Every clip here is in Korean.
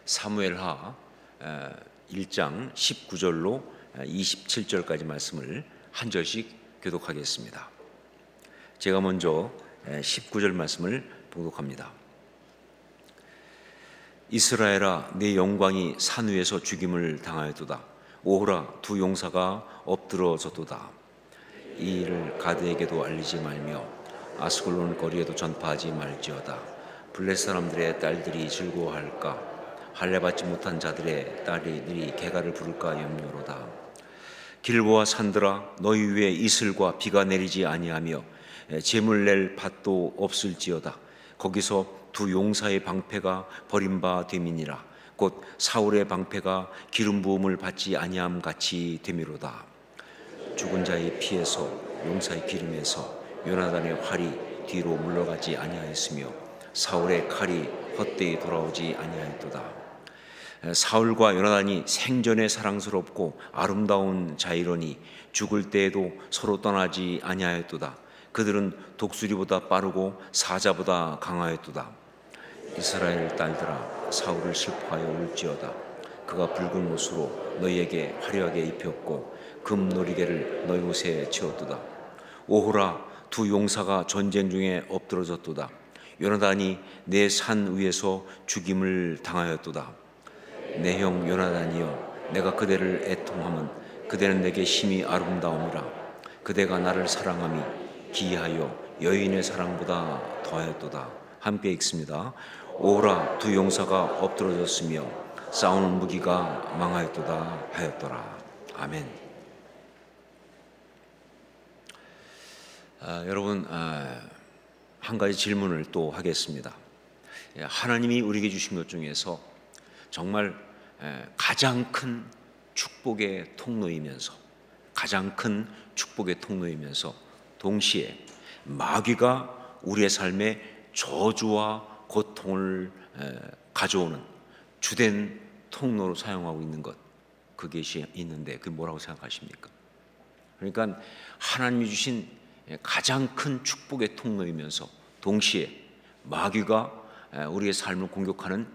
사무엘하 1장 19절로 27절까지 말씀을 한 절씩 교독하겠습니다. 제가 먼저 19절 말씀을 봉독합니다. 이스라엘아, 내 영광이 산 위에서 죽임을 당하였도다. 오호라, 두 용사가 엎드러졌도다. 이 일을 가드에게도 알리지 말며 아스글론 거리에도 전파하지 말지어다. 블레 사람들의 딸들이 즐거워할까? 할례받지 못한 자들의 딸들이 개가를 부를까 염려로다. 길보아 산들아, 너희 위에 이슬과 비가 내리지 아니하며 재물 낼 밭도 없을지어다. 거기서 두 용사의 방패가 버림바 됨이니라. 곧 사울의 방패가 기름 부음을 받지 아니함 같이 됨이로다. 죽은 자의 피에서 용사의 기름에서 요나단의 활이 뒤로 물러가지 아니하였으며 사울의 칼이 헛되이 돌아오지 아니하였도다. 사울과 요나단이 생전에 사랑스럽고 아름다운 자이러니 죽을 때에도 서로 떠나지 아니하였도다. 그들은 독수리보다 빠르고 사자보다 강하였도다. 이스라엘 딸들아, 사울을 슬퍼하여 울지어다. 그가 붉은 옷으로 너희에게 화려하게 입혔고 금놀이개를 너희 옷에 채웠도다. 오호라, 두 용사가 전쟁 중에 엎드러졌도다. 요나단이 내 산 위에서 죽임을 당하였도다. 내 형 요나단이여, 내가 그대를 애통함은 그대는 내게 심히 아름다움이라. 그대가 나를 사랑함이 기이하여 여인의 사랑보다 더하였도다. 함께 읽습니다. 오호라, 두 용사가 엎드러졌으며 싸우는 무기가 망하였도다 하였더라. 아멘. 여러분, 한 가지 질문을 또 하겠습니다. 하나님이 우리에게 주신 것 중에서 정말 가장 큰 축복의 통로이면서 동시에 마귀가 우리의 삶에 저주와 고통을 가져오는 주된 통로로 사용하고 있는 것, 그것이 있는데 그게 뭐라고 생각하십니까? 그러니까 하나님이 주신 가장 큰 축복의 통로이면서 동시에 마귀가 우리의 삶을 공격하는,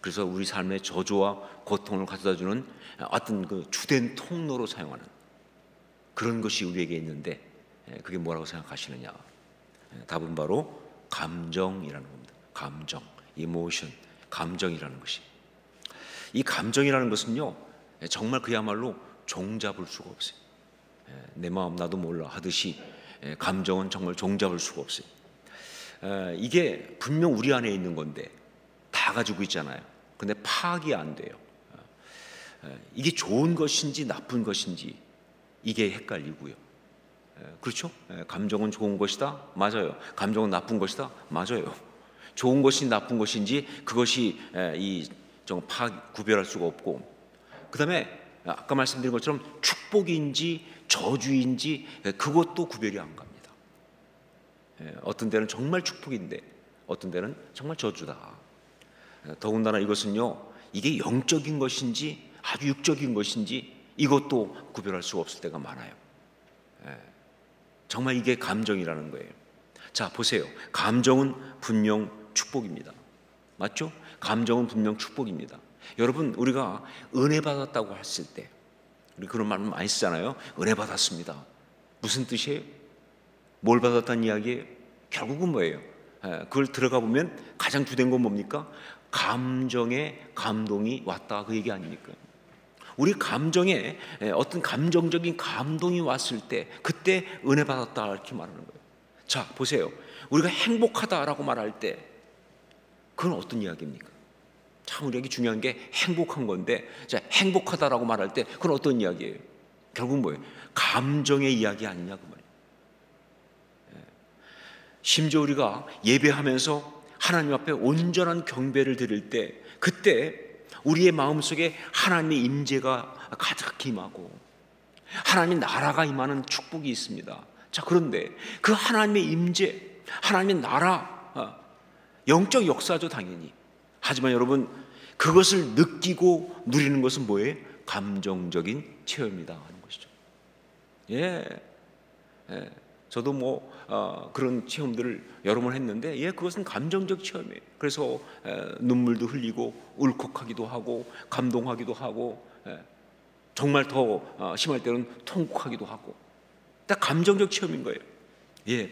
그래서 우리 삶의 저주와 고통을 가져다주는 어떤 그 주된 통로로 사용하는 그런 것이 우리에게 있는데, 그게 뭐라고 생각하시느냐? 답은 바로 감정이라는 겁니다. 감정, 이모션, 감정이라는 것이. 이 감정이라는 것은요, 정말 그야말로 종잡을 수가 없어요. 내 마음 나도 몰라 하듯이 감정은 정말 종잡을 수가 없어요. 이게 분명 우리 안에 있는 건데 다 가지고 있잖아요. 근데 파악이 안 돼요. 이게 좋은 것인지 나쁜 것인지 이게 헷갈리고요. 그렇죠? 감정은 좋은 것이다? 맞아요. 감정은 나쁜 것이다? 맞아요. 좋은 것이 나쁜 것인지 그것이 좀 구별할 수가 없고, 그 다음에 아까 말씀드린 것처럼 축복인지 저주인지 그것도 구별이 안 갑니다. 어떤 데는 정말 축복인데 어떤 데는 정말 저주다. 더군다나 이것은요, 이게 영적인 것인지 아주 육적인 것인지 이것도 구별할 수가 없을 때가 많아요. 정말 이게 감정이라는 거예요. 자, 보세요. 감정은 분명 축복입니다. 맞죠? 감정은 분명 축복입니다. 여러분, 우리가 은혜 받았다고 했을 때 우리 그런 말 많이 쓰잖아요. 은혜 받았습니다. 무슨 뜻이에요? 뭘 받았다는 이야기예요? 결국은 뭐예요? 그걸 들어가 보면 가장 주된 건 뭡니까? 감정에 감동이 왔다, 그 얘기 아닙니까? 우리 감정에 어떤 감정적인 감동이 왔을 때 그때 은혜 받았다 이렇게 말하는 거예요. 자, 보세요. 우리가 행복하다라고 말할 때 그건 어떤 이야기입니까? 참 우리에게 중요한 게 행복한 건데, 자, 행복하다라고 말할 때 그건 어떤 이야기예요? 결국 뭐예요? 감정의 이야기 아니냐 그 말이에요. 심지어 우리가 예배하면서 하나님 앞에 온전한 경배를 드릴 때 그때 우리의 마음속에 하나님의 임재가 가득히 임하고 하나님의 나라가 임하는 축복이 있습니다. 자, 그런데 그 하나님의 임재, 하나님의 나라, 영적 역사죠 당연히. 하지만 여러분, 그것을 느끼고 누리는 것은 뭐예요? 감정적인 체험이다 하는 것이죠. 저도 그런 체험들을 여러 번 했는데, 그것은 감정적 체험이에요. 그래서 눈물도 흘리고 울컥하기도 하고 감동하기도 하고, 정말 더 심할 때는 통곡하기도 하고, 다 감정적 체험인 거예요.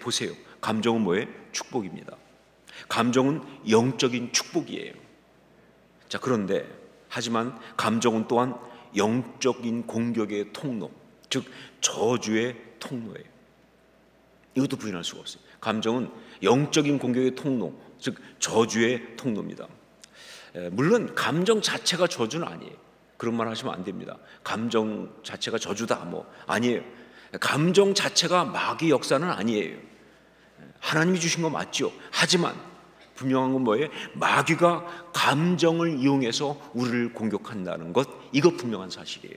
보세요. 감정은 뭐예요? 축복입니다. 감정은 영적인 축복이에요. 자, 그런데 하지만 감정은 또한 영적인 공격의 통로, 즉 저주의 통로예요. 이것도 부인할 수가 없어요. 감정은 영적인 공격의 통로, 즉 저주의 통로입니다. 물론 감정 자체가 저주는 아니에요. 그런 말 하시면 안 됩니다. 감정 자체가 저주다, 아니에요. 감정 자체가 마귀의 역사는 아니에요. 하나님이 주신 거 맞죠. 하지만 분명한 건 뭐예요? 마귀가 감정을 이용해서 우리를 공격한다는 것, 이거 분명한 사실이에요.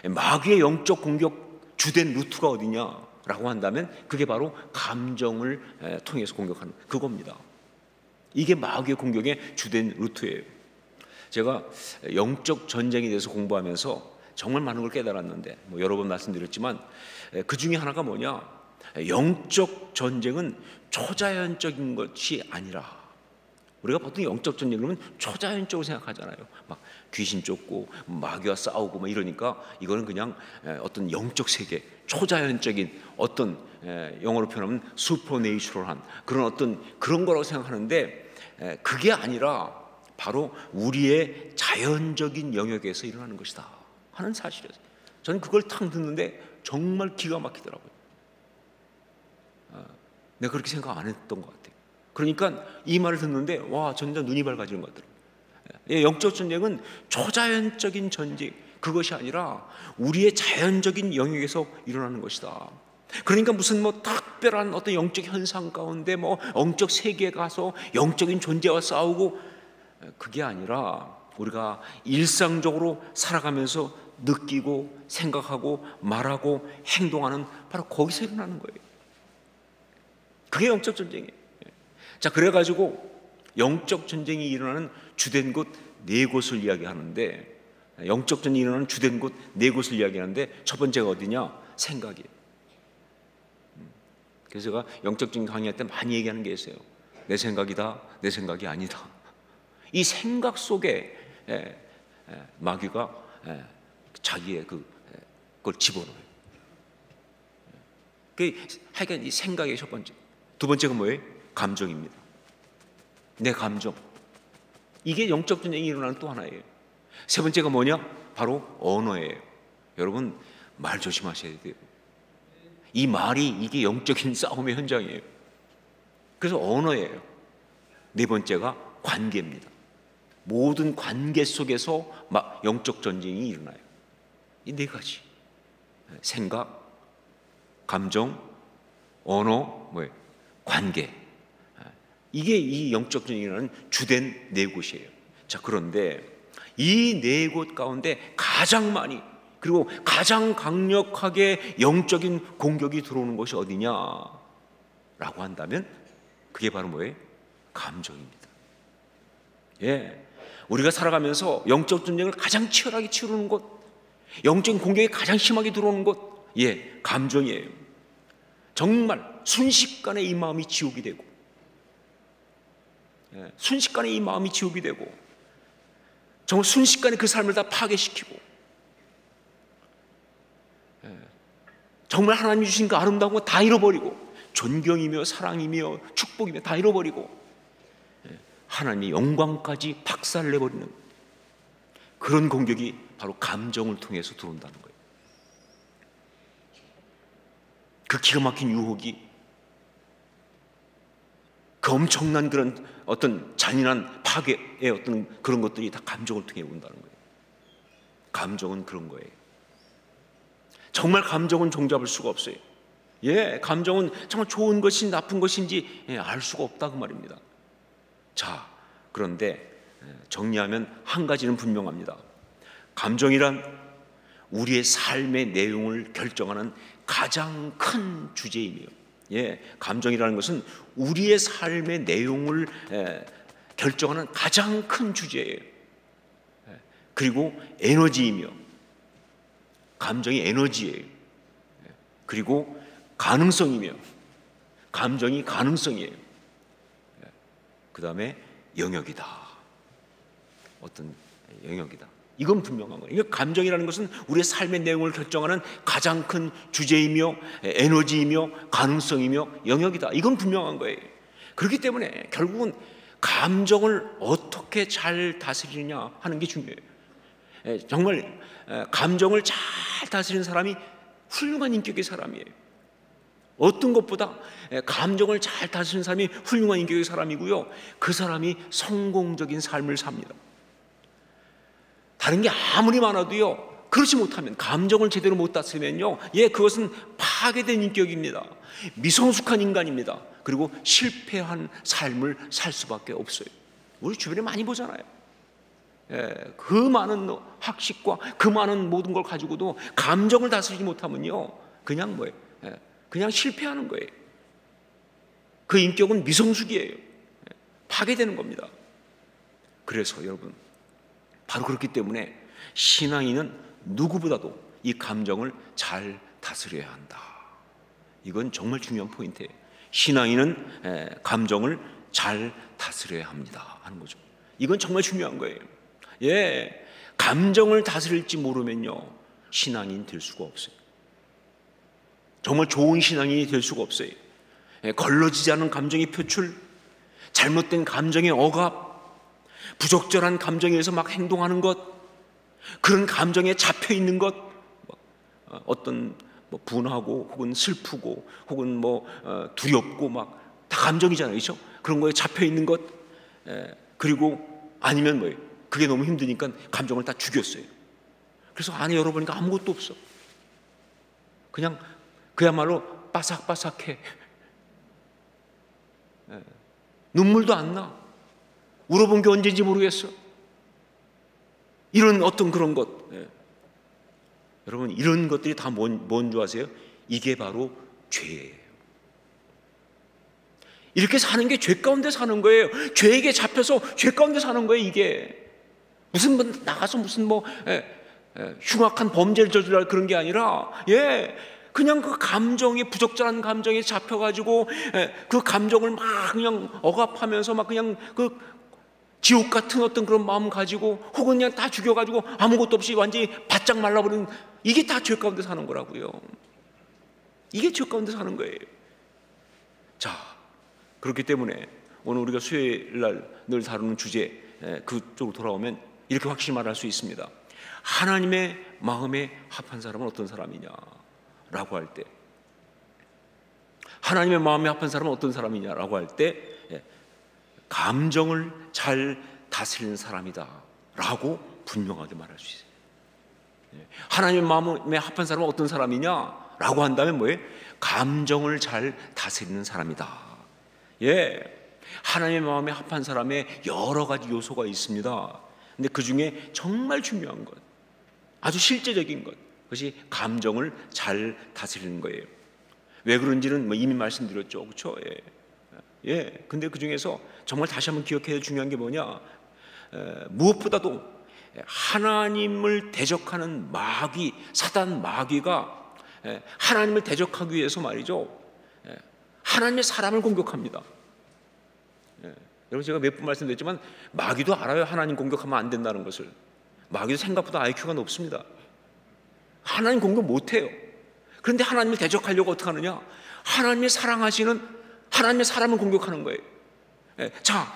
마귀의 영적 공격 주된 루트가 어디냐라고 한다면 그게 바로 감정을 통해서 공격하는 그겁니다. 이게 마귀의 공격의 주된 루트예요. 제가 영적 전쟁에 대해서 공부하면서 정말 많은 걸 깨달았는데, 여러 번 말씀드렸지만 그 중에 하나가 뭐냐, 영적 전쟁은 초자연적인 것이 아니라, 우리가 보통 영적 전쟁 그러면 초자연적으로 생각하잖아요. 막 귀신 쫓고 마귀와 싸우고 이러니까 이거는 그냥 어떤 영적 세계, 초자연적인 어떤, 영어로 표현하면 슈퍼내추럴한 그런 어떤 그런 거라고 생각하는데, 그게 아니라 바로 우리의 자연적인 영역에서 일어나는 것이다 하는 사실이었어요. 저는 그걸 탁 듣는데 정말 기가 막히더라고요. 내가 그렇게 생각 안 했던 것 같아요. 그러니까 이 말을 듣는데 전자 눈이 밝아지는 것 같더라고요. 영적 전쟁은 초자연적인 전쟁, 그것이 아니라 우리의 자연적인 영역에서 일어나는 것이다. 그러니까 무슨 특별한 어떤 영적 현상 가운데 영적 세계에 가서 영적인 존재와 싸우고, 그게 아니라 우리가 일상적으로 살아가면서 느끼고 생각하고 말하고 행동하는 바로 거기서 일어나는 거예요. 그게 영적 전쟁이에요. 자, 그래가지고 영적 전쟁이 일어나는 주된 곳 네 곳을 이야기하는데, 영적 전쟁이 일어나는 주된 곳 네 곳을 이야기하는데, 첫 번째가 어디냐? 생각이에요. 그래서 제가 영적 전쟁 강의할 때 많이 얘기하는 게 있어요. 내 생각이다, 내 생각이 아니다. 이 생각 속에 마귀가 자기의 그걸 집어넣어요. 하여간 이 생각의 첫 번째. 두 번째가 뭐예요? 감정입니다. 내 감정. 이게 영적 전쟁이 일어나는 또 하나예요. 세 번째가 뭐냐? 바로 언어예요. 여러분, 말 조심하셔야 돼요. 이 말이 이게 영적인 싸움의 현장이에요. 그래서 언어예요. 네 번째가 관계입니다. 모든 관계 속에서 영적 전쟁이 일어나요. 이 네 가지. 생각, 감정, 언어, 관계. 이게 이 영적 전쟁이 일어나는 주된 네 곳이에요. 자, 그런데 이 네 곳 가운데 가장 많이, 그리고 가장 강력하게 영적인 공격이 들어오는 것이 어디냐라고 한다면 그게 바로 뭐예요? 감정입니다. 우리가 살아가면서 영적 전쟁을 가장 치열하게 치르는 곳, 영적인 공격이 가장 심하게 들어오는 곳, 감정이에요. 정말 순식간에 이 마음이 지옥이 되고, 순식간에 이 마음이 지옥이 되고, 정말 순식간에 그 삶을 다 파괴시키고, 정말 하나님이 주신 그 아름다운 거 다 잃어버리고, 존경이며 사랑이며 축복이며 다 잃어버리고, 하나님의 영광까지 박살내버리는 그런 공격이 바로 감정을 통해서 들어온다는 거예요. 그 기가 막힌 유혹이, 그 엄청난 그런 어떤 잔인한 파괴의 어떤 그런 것들이 다 감정을 통해 온다는 거예요. 감정은 그런 거예요. 정말 감정은 종잡을 수가 없어요. 감정은 정말 좋은 것인지 나쁜 것인지 알 수가 없다 그 말입니다. 자, 그런데 정리하면 한 가지는 분명합니다. 감정이란 우리의 삶의 내용을 결정하는 가장 큰 주제이며, 감정이라는 것은 우리의 삶의 내용을 결정하는 가장 큰 주제예요. 그리고 에너지이며, 감정이 에너지예요. 그리고 가능성이며, 감정이 가능성이에요. 그 다음에 영역이다. 어떤 영역이다. 이건 분명한 거예요. 그러니까 감정이라는 것은 우리의 삶의 내용을 결정하는 가장 큰 주제이며 에너지이며 가능성이며 영역이다. 이건 분명한 거예요. 그렇기 때문에 결국은 감정을 어떻게 잘 다스리느냐 하는 게 중요해요. 정말 감정을 잘 다스리는 사람이 훌륭한 인격의 사람이에요. 어떤 것보다 감정을 잘 다스리는 사람이 훌륭한 인격의 사람이고요, 그 사람이 성공적인 삶을 삽니다. 다른 게 아무리 많아도요, 그렇지 못하면, 감정을 제대로 못 다스리면요, 그것은 파괴된 인격입니다. 미성숙한 인간입니다. 그리고 실패한 삶을 살 수밖에 없어요. 우리 주변에 많이 보잖아요. 그 많은 학식과 그 많은 모든 걸 가지고도 감정을 다스리지 못하면요, 그냥 뭐예요? 그냥 실패하는 거예요. 그 인격은 미성숙이에요. 파괴되는 겁니다. 그래서 여러분, 바로 그렇기 때문에 신앙인은 누구보다도 이 감정을 잘 다스려야 한다. 이건 정말 중요한 포인트예요. 신앙인은 감정을 잘 다스려야 합니다 하는 거죠. 이건 정말 중요한 거예요. 감정을 다스릴지 모르면요, 신앙인 될 수가 없어요. 정말 좋은 신앙인이 될 수가 없어요. 걸러지지 않은 감정의 표출, 잘못된 감정의 억압, 부적절한 감정에 의해서 막 행동하는 것, 그런 감정에 잡혀 있는 것, 어떤 분하고 혹은 슬프고 혹은 두렵고 막 다 감정이잖아요, 그렇죠? 그런 거에 잡혀 있는 것, 그리고 아니면 뭐예요? 그게 너무 힘드니까 감정을 다 죽였어요. 그래서 안에 열어보니까 아무것도 없어. 그냥 그야말로 바삭바삭해. 눈물도 안 나. 울어본 게 언제인지 모르겠어. 이런 어떤 그런 것. 여러분, 이런 것들이 다 뭔 줄 아세요? 이게 바로 죄예요. 이렇게 사는 게 죄 가운데 사는 거예요. 죄에게 잡혀서 죄 가운데 사는 거예요. 이게 무슨 나가서 무슨 흉악한 범죄를 저지르라 그런 게 아니라, 그냥 그 감정에, 부적절한 감정에 잡혀가지고 그 감정을 막 그냥 억압하면서 막 그냥 그 지옥 같은 어떤 그런 마음 가지고, 혹은 그냥 다 죽여가지고 아무것도 없이 완전히 바짝 말라버리는, 이게 다 죄 가운데 사는 거라고요. 이게 죄 가운데 사는 거예요. 자, 그렇기 때문에 오늘 우리가 수요일 날 늘 다루는 주제, 그쪽으로 돌아오면 이렇게 확실히 말할 수 있습니다. 하나님의 마음에 합한 사람은 어떤 사람이냐 라고 할 때, 하나님의 마음에 합한 사람은 어떤 사람이냐라고 할 때, 감정을 잘 다스리는 사람이다 라고 분명하게 말할 수 있어요. 하나님의 마음에 합한 사람은 어떤 사람이냐 라고 한다면 뭐예요? 감정을 잘 다스리는 사람이다. 하나님의 마음에 합한 사람의 여러 가지 요소가 있습니다. 근데 그 중에 정말 중요한 것, 아주 실제적인 것, 그것이 감정을 잘 다스리는 거예요. 왜 그런지는 이미 말씀드렸죠, 그렇죠? 근데 그 중에서 정말 다시 한번 기억해야 중요한 게 뭐냐? 무엇보다도 하나님을 대적하는 마귀, 사단 마귀가 하나님을 대적하기 위해서 말이죠, 하나님의 사람을 공격합니다. 여러분, 제가 몇 번 말씀드렸지만 마귀도 알아요. 하나님 공격하면 안 된다는 것을. 마귀도 생각보다 IQ가 높습니다. 하나님 공격 못해요. 그런데 하나님을 대적하려고 어떻게 하느냐? 하나님의 사랑하시는 하나님의 사람을 공격하는 거예요. 자,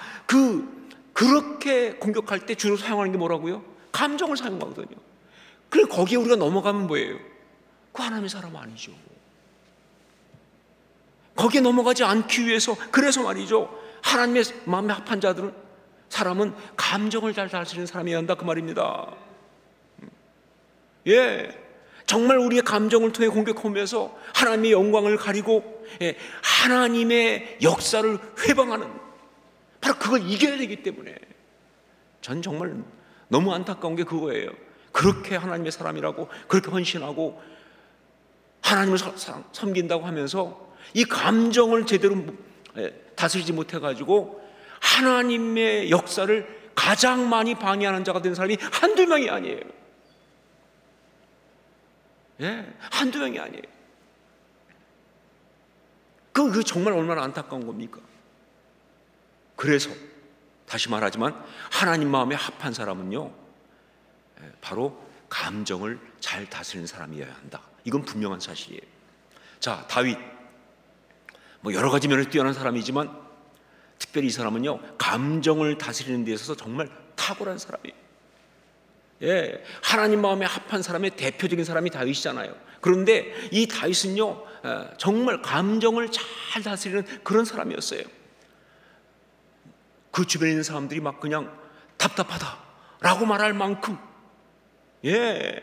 그렇게 공격할 때 주로 사용하는 게 뭐라고요? 감정을 사용하거든요. 그래, 거기에 우리가 넘어가면 뭐예요? 그 하나님의 사람 아니죠. 거기에 넘어가지 않기 위해서, 그래서 말이죠, 하나님의 마음에 합한 자들은, 사람은 감정을 잘 다스리는 사람이어야 한다, 그 말입니다. 정말 우리의 감정을 통해 공격하면서 하나님의 영광을 가리고 하나님의 역사를 회방하는, 바로 그걸 이겨야 되기 때문에 전 정말 너무 안타까운 게 그거예요. 그렇게 하나님의 사람이라고 그렇게 헌신하고 하나님을 섬긴다고 하면서 이 감정을 제대로 다스리지 못해가지고 하나님의 역사를 가장 많이 방해하는 자가 된 사람이 한두 명이 아니에요. 한두 명이 아니에요. 그 정말 얼마나 안타까운 겁니까? 그래서 다시 말하지만 하나님 마음에 합한 사람은요, 바로 감정을 잘 다스리는 사람이어야 한다. 이건 분명한 사실이에요. 자, 다윗, 뭐 여러 가지 면에서 뛰어난 사람이지만 특별히 이 사람은요, 감정을 다스리는 데 있어서 정말 탁월한 사람이에요. 예, 하나님 마음에 합한 사람의 대표적인 사람이 다윗이잖아요. 그런데 이 다윗은요, 정말 감정을 잘 다스리는 그런 사람이었어요. 그 주변에 있는 사람들이 막 그냥 답답하다라고 말할 만큼, 예,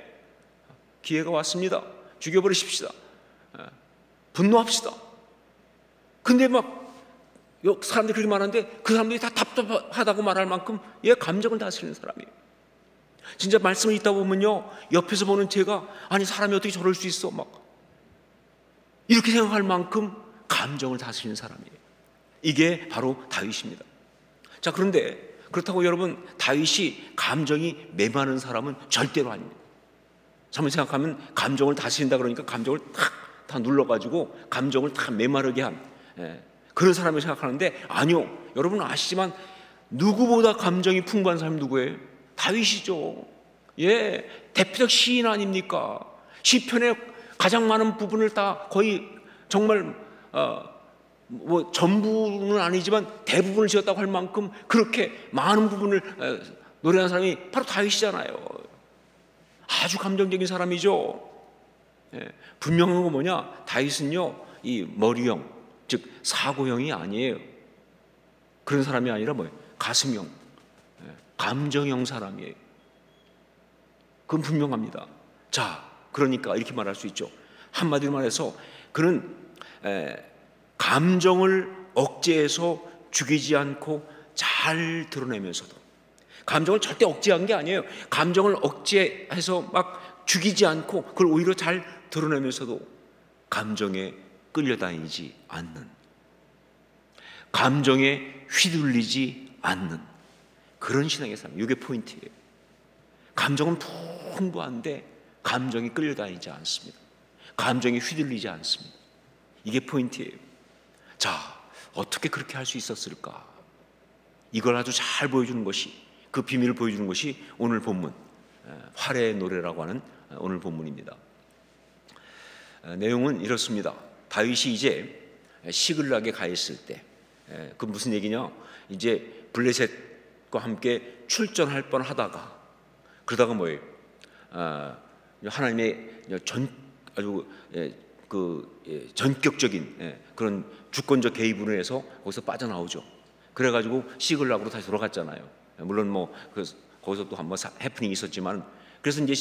기회가 왔습니다. 죽여버리십시다. 분노합시다. 근데 막 사람들이 그렇게 말하는데 그 사람들이 다 답답하다고 말할 만큼, 예, 감정을 다스리는 사람이에요. 진짜 말씀을 읽다 보면요, 옆에서 보는 제가, 아니 사람이 어떻게 저럴 수 있어, 막 이렇게 생각할 만큼 감정을 다스리는 사람이에요. 이게 바로 다윗입니다. 자, 그런데 그렇다고 여러분, 다윗이 감정이 메마른 사람은 절대로 아닙니다. 한번 생각하면 감정을 다스린다 그러니까 감정을 다 눌러가지고 감정을 다 메마르게 한, 그런 사람을 생각하는데, 아니요, 여러분 아시지만 누구보다 감정이 풍부한 사람이 누구예요? 다윗이죠. 예, 대표적 시인 아닙니까? 시편의 가장 많은 부분을 다 거의 정말 뭐 전부는 아니지만 대부분을 지었다고 할 만큼 그렇게 많은 부분을 노래하는 사람이 바로 다윗이잖아요. 아주 감정적인 사람이죠. 예, 분명한 건 뭐냐? 다윗은요, 이 머리형, 즉 사고형이 아니에요. 그런 사람이 아니라 뭐예요? 가슴형, 감정형 사람이에요. 그건 분명합니다. 자, 그러니까 이렇게 말할 수 있죠. 한마디로 말해서 그는 감정을 억제해서 죽이지 않고 잘 드러내면서도, 감정을 절대 억제한 게 아니에요. 감정을 억제해서 막 죽이지 않고 그걸 오히려 잘 드러내면서도 감정에 끌려다니지 않는, 감정에 휘둘리지 않는 그런 신앙의 삶, 이게 포인트예요. 감정은 풍부한데 감정이 끌려다니지 않습니다. 감정이 휘둘리지 않습니다. 이게 포인트예요. 자, 어떻게 그렇게 할 수 있었을까? 이걸 아주 잘 보여주는 것이, 그 비밀을 보여주는 것이 오늘 본문, 활의 노래라고 하는 오늘 본문입니다. 내용은 이렇습니다. 다윗이 이제 시글락에 가 있을 때, 그 무슨 얘기냐? 이제 블레셋과 함께 출전할 뻔하다가, 그러다가 뭐예요? 하나님의 아주 전격적인 그런 주권적 개입으로 해서 거기서 빠져나오죠. 그래가지고 시글락으로 다시 돌아갔잖아요. 물론 뭐 거기서 또 한번 해프닝이 있었지만, 그래서 이제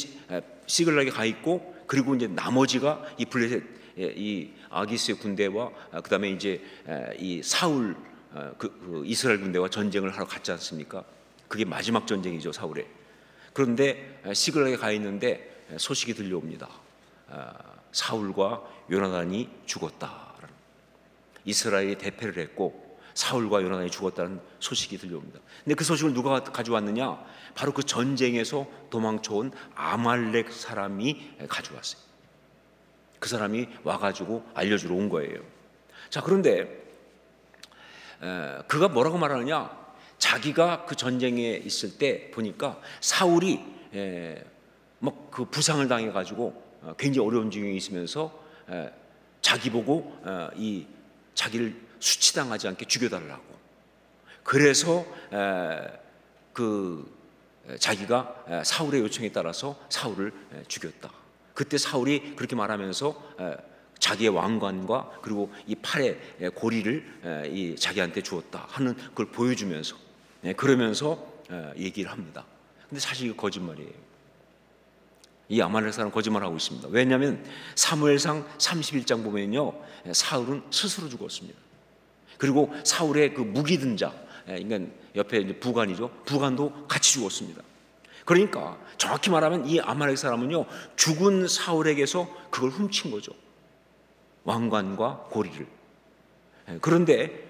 시글락에 가 있고, 그리고 이제 나머지가 이 블레셋, 이 아기스의 군대와 그다음에 이제 이 사울, 그 이스라엘 군대와 전쟁을 하러 갔지 않습니까? 그게 마지막 전쟁이죠, 사울의. 그런데 시글락에 가 있는데 소식이 들려옵니다. 사울과 요나단이 죽었다. 이스라엘이 대패를 했고 사울과 요나단이 죽었다는 소식이 들려옵니다. 근데 그 소식을 누가 가져왔느냐? 바로 그 전쟁에서 도망쳐온 아말렉 사람이 가져왔어요. 그 사람이 와가지고 알려주러 온 거예요. 자, 그런데 그가 뭐라고 말하느냐? 자기가 그 전쟁에 있을 때 보니까 사울이 막 그 부상을 당해가지고 굉장히 어려운 중에 있으면서 자기 보고 이 자기를 수치당하지 않게 죽여달라고. 그래서 그 자기가 사울의 요청에 따라서 사울을 죽였다. 그때 사울이 그렇게 말하면서 자기의 왕관과 그리고 이 팔의 고리를 이 자기한테 주었다 하는 그걸 보여주면서, 그러면서 얘기를 합니다. 근데 사실 이거 거짓말이에요. 이 아말렉 사람 거짓말하고 있습니다. 왜냐하면 사무엘상 31장 보면요, 사울은 스스로 죽었습니다. 그리고 사울의 그 무기 든 자, 그러니까 옆에 이제 부관이죠, 부관도 같이 죽었습니다. 그러니까 정확히 말하면 이 아말렉 사람은요, 죽은 사울에게서 그걸 훔친 거죠, 왕관과 고리를. 그런데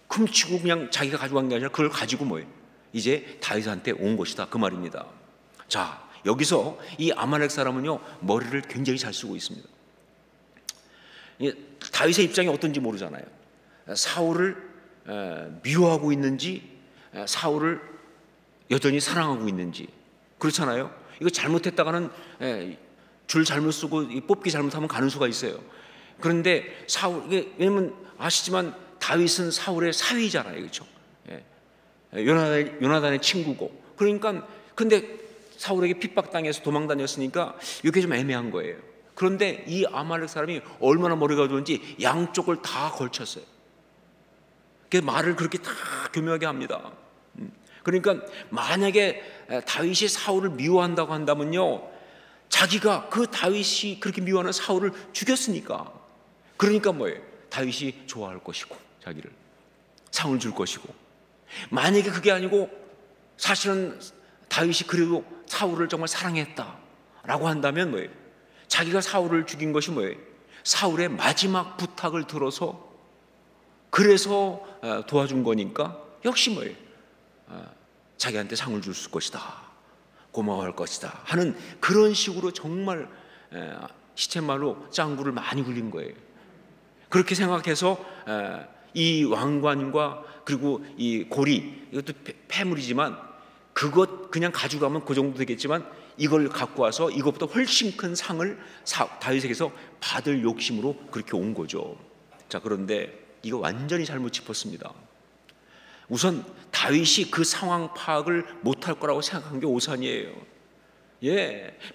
훔치고 그냥 자기가 가져간 게 아니라 그걸 가지고 뭐예요? 이제 다윗한테 온 것이다, 그 말입니다. 자, 여기서 이 아말렉 사람은요, 머리를 굉장히 잘 쓰고 있습니다. 다윗의 입장이 어떤지 모르잖아요. 사울을 미워하고 있는지, 사울을 여전히 사랑하고 있는지. 그렇잖아요. 이거 잘못했다가는 줄 잘못 쓰고 뽑기 잘못하면 가는 수가 있어요. 그런데 왜냐면 아시지만 다윗은 사울의 사위잖아요, 그렇죠? 요나단의 친구고. 그러니까 근데 사울에게 핍박당해서 도망다녔으니까 이게 좀 애매한 거예요. 그런데 이 아말렉 사람이 얼마나 머리가 좋은지 양쪽을 다 걸쳤어요. 말을 그렇게 다 교묘하게 합니다. 그러니까 만약에 다윗이 사울을 미워한다고 한다면요, 자기가 그 다윗이 그렇게 미워하는 사울을 죽였으니까, 그러니까 뭐예요? 다윗이 좋아할 것이고 자기를 상을 줄 것이고, 만약에 그게 아니고 사실은 다윗이 그래도 사울을 정말 사랑했다라고 한다면 뭐예요? 자기가 사울을 죽인 것이 뭐예요? 사울의 마지막 부탁을 들어서 그래서 도와준 거니까 역시 뭐예요? 자기한테 상을 줄 것이다, 고마워할 것이다 하는 그런 식으로 정말 시쳇말로 짱구를 많이 굴린 거예요. 그렇게 생각해서 이 왕관과 그리고 이 고리, 이것도 폐물이지만 그것 그냥 가져가면 그 정도 되겠지만 이걸 갖고 와서 이것보다 훨씬 큰 상을 다윗에게서 받을 욕심으로 그렇게 온 거죠. 자, 그런데 이거 완전히 잘못 짚었습니다. 우선 다윗이 그 상황 파악을 못할 거라고 생각한 게 오산이에요.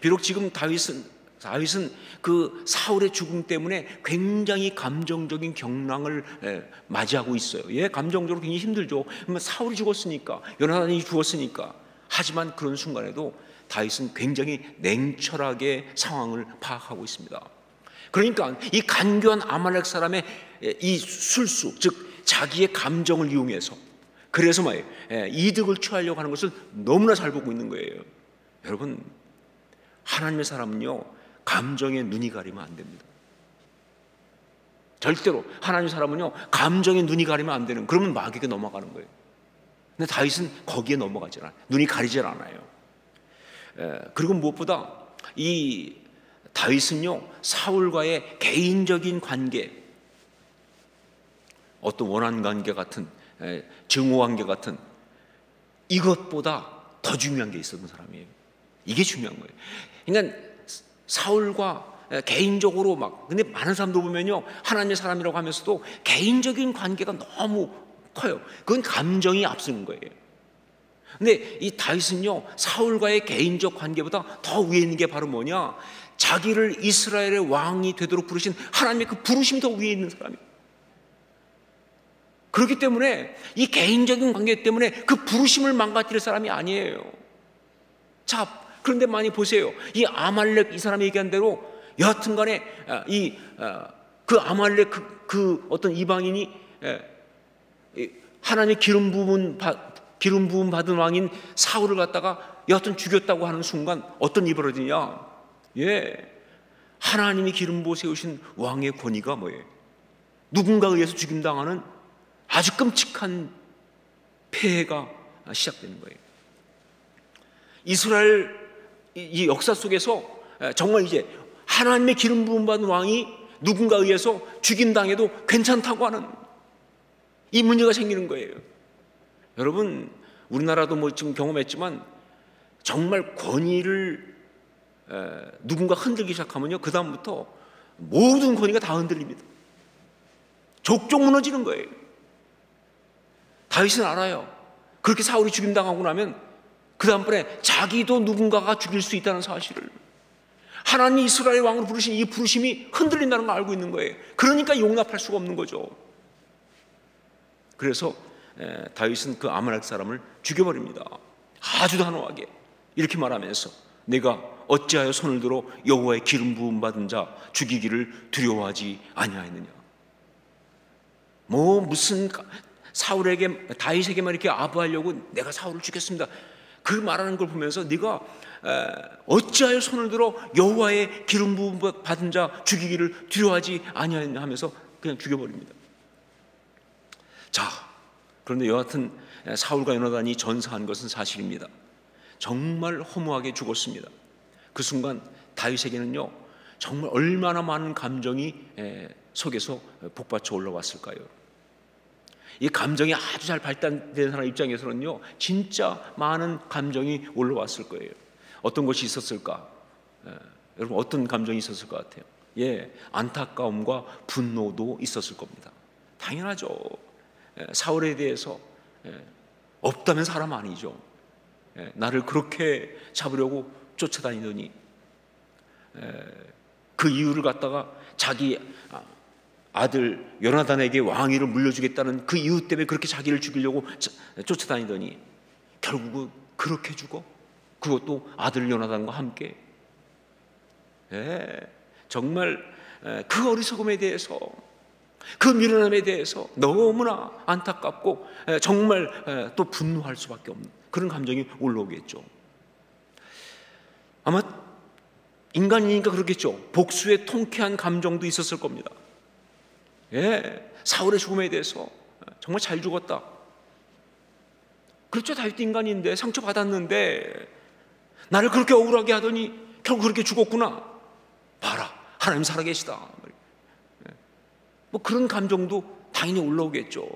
비록 지금 다윗은 그 사울의 죽음 때문에 굉장히 감정적인 경랑을 맞이하고 있어요. 감정적으로 굉장히 힘들죠. 사울이 죽었으니까, 요나단이 죽었으니까. 하지만 그런 순간에도 다윗은 굉장히 냉철하게 상황을 파악하고 있습니다. 그러니까 이 간교한 아말렉 사람의 이 술수, 즉 자기의 감정을 이용해서, 그래서 뭐예요? 이득을 취하려고 하는 것을 너무나 잘 보고 있는 거예요. 여러분, 하나님의 사람은요, 감정에 눈이 가리면 안 됩니다. 절대로 하나님의 사람은요, 감정에 눈이 가리면 안 되는, 그러면 마귀에게 넘어가는 거예요. 근데 다윗은 거기에 넘어가질 않아요. 눈이 가리질 않아요. 그리고 무엇보다 이 다윗은요, 사울과의 개인적인 관계, 어떤 원한 관계 같은, 증오 관계 같은 이것보다 더 중요한 게 있었던 사람이에요. 이게 중요한 거예요. 그러니까 사울과 개인적으로 근데 많은 사람들 보면요, 하나님의 사람이라고 하면서도 개인적인 관계가 너무 커요. 그건 감정이 앞서는 거예요. 근데 이 다윗은요, 사울과의 개인적 관계보다 더 위에 있는 게 바로 뭐냐? 자기를 이스라엘의 왕이 되도록 부르신 하나님의 그 부르심이 더 위에 있는 사람이에요. 그렇기 때문에 이 개인적인 관계 때문에 그 부르심을 망가뜨릴 사람이 아니에요. 자, 그런데 많이 보세요. 이 아말렉, 이 사람이 얘기한 대로 여하튼 간에 그 아말렉 그 어떤 이방인이 하나님의 기름 부음 받은 왕인 사울을 갖다가 여하튼 죽였다고 하는 순간 어떤 일이 벌어지냐? 하나님이 기름 부어 세우신 왕의 권위가 뭐예요? 누군가에 의해서 죽임당하는 아주 끔찍한 폐해가 시작되는 거예요. 이스라엘 이 역사 속에서 정말 이제 하나님의 기름 부음 받은 왕이 누군가에 의해서 죽임당해도 괜찮다고 하는 이 문제가 생기는 거예요. 여러분, 우리나라도 지금 경험했지만 정말 권위를 누군가 흔들기 시작하면요, 그 다음부터 모든 권위가 다 흔들립니다. 족족 무너지는 거예요. 다윗은 알아요. 그렇게 사울이 죽임당하고 나면 그 다음번에 자기도 누군가가 죽일 수 있다는 사실을, 하나님 이스라엘 왕으로 부르신 이 부르심이 흔들린다는 걸 알고 있는 거예요. 그러니까 용납할 수가 없는 거죠. 그래서 다윗은 그 아말렉 사람을 죽여버립니다. 아주 단호하게 이렇게 말하면서 내가 어찌하여 손을 들어 여호와의 기름 부음 받은 자 죽이기를 두려워하지 아니하였느냐. 무슨 사울에게, 다윗에게만 이렇게 아부하려고 내가 사울을 죽였습니다, 그 말하는 걸 보면서 네가 어찌하여 손을 들어 여호와의 기름 부음 받은 자 죽이기를 두려워하지 아니하였느냐 하면서 그냥 죽여버립니다. 자, 그런데 여하튼 사울과 요나단이 전사한 것은 사실입니다. 정말 허무하게 죽었습니다. 그 순간 다윗에게는요, 정말 얼마나 많은 감정이 속에서 복받쳐 올라왔을까요? 이 감정이 아주 잘 발달된 사람 입장에서는요, 진짜 많은 감정이 올라왔을 거예요. 어떤 것이 있었을까? 여러분, 어떤 감정이 있었을 것 같아요? 안타까움과 분노도 있었을 겁니다. 당연하죠. 사울에 대해서 없다면 사람 아니죠. 나를 그렇게 잡으려고 쫓아다니더니 그 이유를 갖다가 자기 아들 요나단에게 왕위를 물려주겠다는 그 이유 때문에 그렇게 자기를 죽이려고 쫓아다니더니 결국은 그렇게 죽어. 그것도 아들 요나단과 함께. 정말 그 어리석음에 대해서, 그 미련함에 대해서 너무나 안타깝고 정말 또 분노할 수밖에 없는 그런 감정이 올라오겠죠. 아마 인간이니까 그렇겠죠. 복수의 통쾌한 감정도 있었을 겁니다. 사울의 죽음에 대해서 정말 잘 죽었다. 그렇죠. 다윗도 인간인데 상처받았는데 나를 그렇게 억울하게 하더니 결국 그렇게 죽었구나. 봐라, 하나님 살아계시다. 뭐 그런 감정도 당연히 올라오겠죠.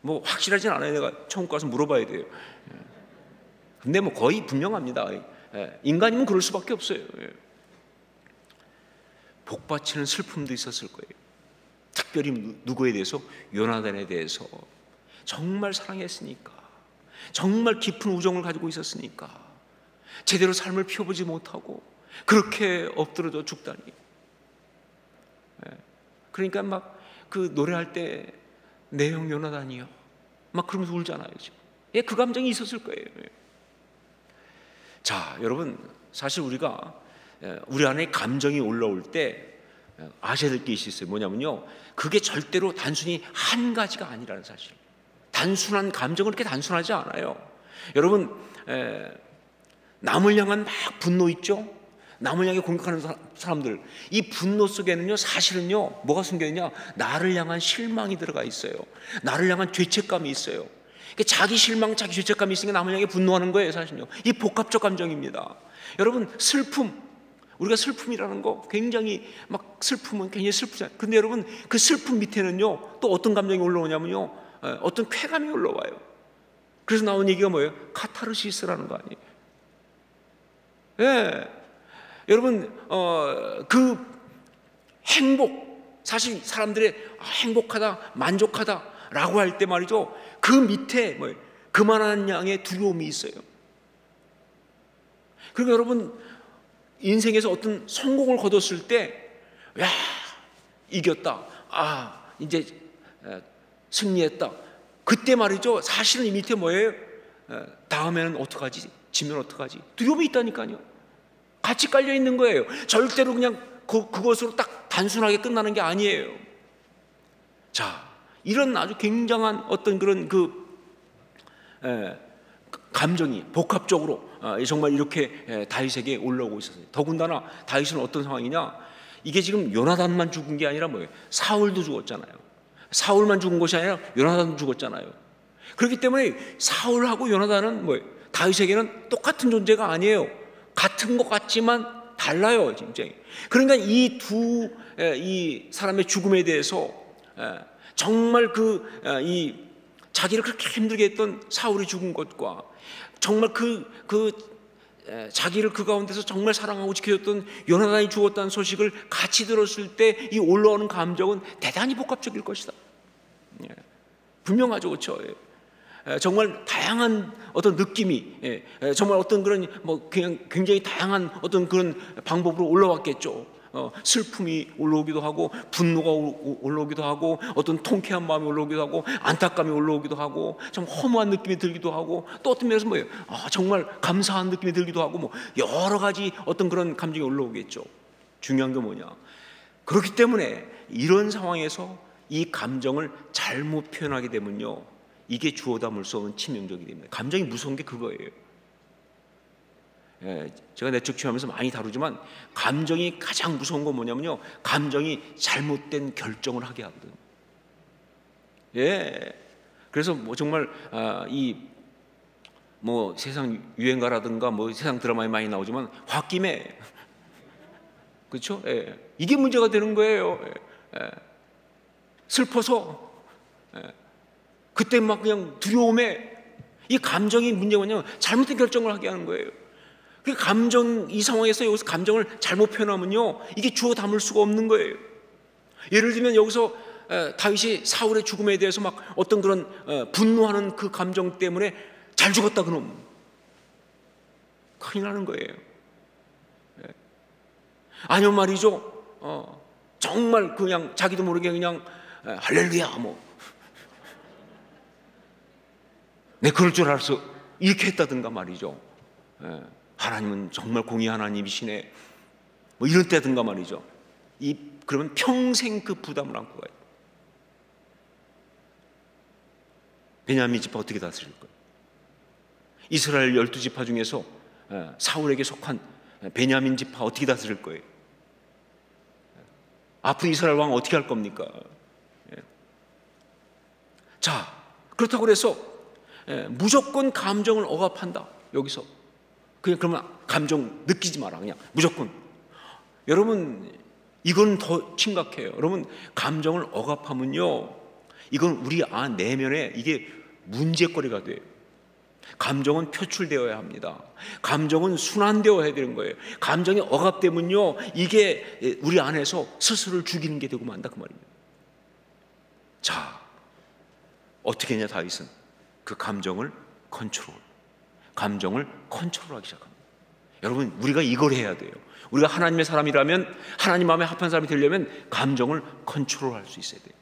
뭐 확실하진 않아요. 내가 처음 가서 물어봐야 돼요. 근데 뭐 거의 분명합니다. 인간이면 그럴 수밖에 없어요. 복받치는 슬픔도 있었을 거예요. 특별히 누구에 대해서? 요나단에 대해서. 정말 사랑했으니까, 정말 깊은 우정을 가지고 있었으니까 제대로 삶을 피워보지 못하고 그렇게 엎드러져 죽다니. 그러니까 막 그 노래할 때 내 형 요나단이요 막 그러면서 울잖아요. 그 감정이 있었을 거예요. 자, 여러분, 사실 우리가 우리 안에 감정이 올라올 때 아셔야 될 게 있어요. 뭐냐면요, 그게 절대로 단순히 한 가지가 아니라는 사실. 단순한 감정은 그렇게 단순하지 않아요. 여러분, 남을 향한 막 분노 있죠? 남을 향해 공격하는 사람들, 이 분노 속에는요, 사실은요, 뭐가 숨겨있냐? 나를 향한 실망이 들어가 있어요. 나를 향한 죄책감이 있어요. 자기 실망, 자기 죄책감이 있으니까 남을 향해 분노하는 거예요. 사실은요, 이 복합적 감정입니다. 여러분, 슬픔, 우리가 슬픔이라는 거 굉장히 막 슬픔은 굉장히 슬프잖아요. 근데 여러분, 그 슬픔 밑에는요, 또 어떤 감정이 올라오냐면요, 어떤 쾌감이 올라와요. 그래서 나온 얘기가 뭐예요? 카타르시스라는 거 아니에요? 여러분, 그 행복, 사실 사람들의 행복하다, 만족하다라고 할 때 말이죠, 그 밑에 뭐예요? 그만한 양의 두려움이 있어요. 그리고 여러분, 인생에서 어떤 성공을 거뒀을 때, 야, 이겼다, 이제 승리했다. 그때 말이죠, 사실은 이 밑에 뭐예요? 다음에는 어떡하지? 지면 어떡하지? 두려움이 있다니까요. 같이 깔려 있는 거예요. 절대로 그냥 그것으로 딱 단순하게 끝나는 게 아니에요. 자, 이런 아주 굉장한 어떤 그런 감정이 복합적으로 정말 이렇게 다윗에게 올라오고 있었어요. 더군다나 다윗은 어떤 상황이냐? 이게 지금 요나단만 죽은 게 아니라 뭐예요? 사울도 죽었잖아요. 사울만 죽은 것이 아니라 요나단도 죽었잖아요. 그렇기 때문에 사울하고 요나단은 뭐예요? 다윗에게는 똑같은 존재가 아니에요. 같은 것 같지만 달라요, 진짜. 그러니까 이 사람의 죽음에 대해서 정말 자기를 그렇게 힘들게 했던 사울이 죽은 것과 정말 자기를 그 가운데서 정말 사랑하고 지켜줬던 요나단이 죽었다는 소식을 같이 들었을 때 이 올라오는 감정은 대단히 복합적일 것이다. 분명하죠, 그렇죠? 정말 다양한 어떤 느낌이, 정말 어떤 그런 그냥 굉장히 다양한 어떤 그런 방법으로 올라왔겠죠. 슬픔이 올라오기도 하고, 분노가 올라오기도 하고, 어떤 통쾌한 마음이 올라오기도 하고, 안타까움이 올라오기도 하고, 좀 허무한 느낌이 들기도 하고, 또 어떤 면에서 뭐예요? 정말 감사한 느낌이 들기도 하고, 뭐 여러 가지 어떤 그런 감정이 올라오겠죠. 중요한 게 뭐냐? 그렇기 때문에 이런 상황에서 이 감정을 잘못 표현하게 되면요, 이게 주워 담을 수 없는 치명적이 됩니다. 감정이 무서운 게 그거예요. 제가 내적 체험에서 많이 다루지만 감정이 가장 무서운 건 뭐냐면요, 감정이 잘못된 결정을 하게 하거든. 그래서 정말 세상 유행가라든가 세상 드라마에 많이 나오지만 홧김에, 그렇죠? 이게 문제가 되는 거예요. 슬퍼서 그때 막 그냥 두려움에 이 감정이 문제가 뭐냐면 잘못된 결정을 하게 하는 거예요. 그 감정, 이 상황에서 여기서 감정을 잘못 표현하면요, 이게 주워 담을 수가 없는 거예요. 예를 들면 여기서 다윗이 사울의 죽음에 대해서 막 어떤 그런 분노하는 그 감정 때문에 잘 죽었다 그놈, 큰일 나는 거예요. 아니면 말이죠, 정말 그냥 자기도 모르게 그냥 할렐루야 내 그럴 줄 알았어 이렇게 했다든가 말이죠. 하나님은 정말 공의 하나님이시네 이런 때든가 말이죠. 그러면 평생 그 부담을 안고 가요. 베냐민 지파 어떻게 다스릴 거예요? 이스라엘 12지파 중에서 사울에게 속한 베냐민 지파 어떻게 다스릴 거예요? 아픈 이스라엘 왕 어떻게 할 겁니까? 자, 그렇다고 해서 무조건 감정을 억압한다. 여기서 그러면 감정 느끼지 마라. 그냥 무조건. 여러분, 이건 더 심각해요. 여러분, 감정을 억압하면요, 이건 우리 내면에 이게 문제거리가 돼요. 감정은 표출되어야 합니다. 감정은 순환되어야 되는 거예요. 감정이 억압되면요, 이게 우리 안에서 스스로를 죽이는 게 되고 만다 그 말입니다. 자, 어떻게 했냐 다윗은 그 감정을 컨트롤하기 시작합니다. 여러분, 우리가 이걸 해야 돼요. 우리가 하나님의 사람이라면, 하나님 마음에 합한 사람이 되려면 감정을 컨트롤할 수 있어야 돼요.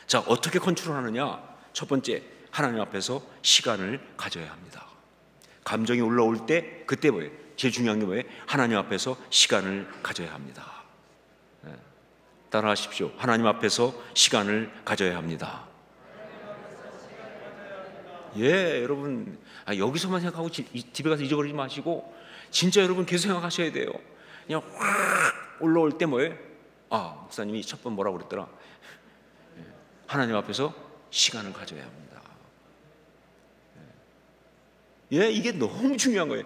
자, 어떻게 컨트롤하느냐? 첫 번째, 하나님 앞에서 시간을 가져야 합니다. 감정이 올라올 때 그때 뭐예요? 제일 중요한 게 뭐예요? 하나님 앞에서 시간을 가져야 합니다. 따라하십시오. 하나님 앞에서 시간을 가져야 합니다. 여러분, 여기서만 생각하고 집에 가서 잊어버리지 마시고 진짜 여러분 계속 생각하셔야 돼요. 그냥 확 올라올 때 뭐예요? 목사님이 첫 번 뭐라고 그랬더라? 하나님 앞에서 시간을 가져야 합니다. 이게 너무 중요한 거예요.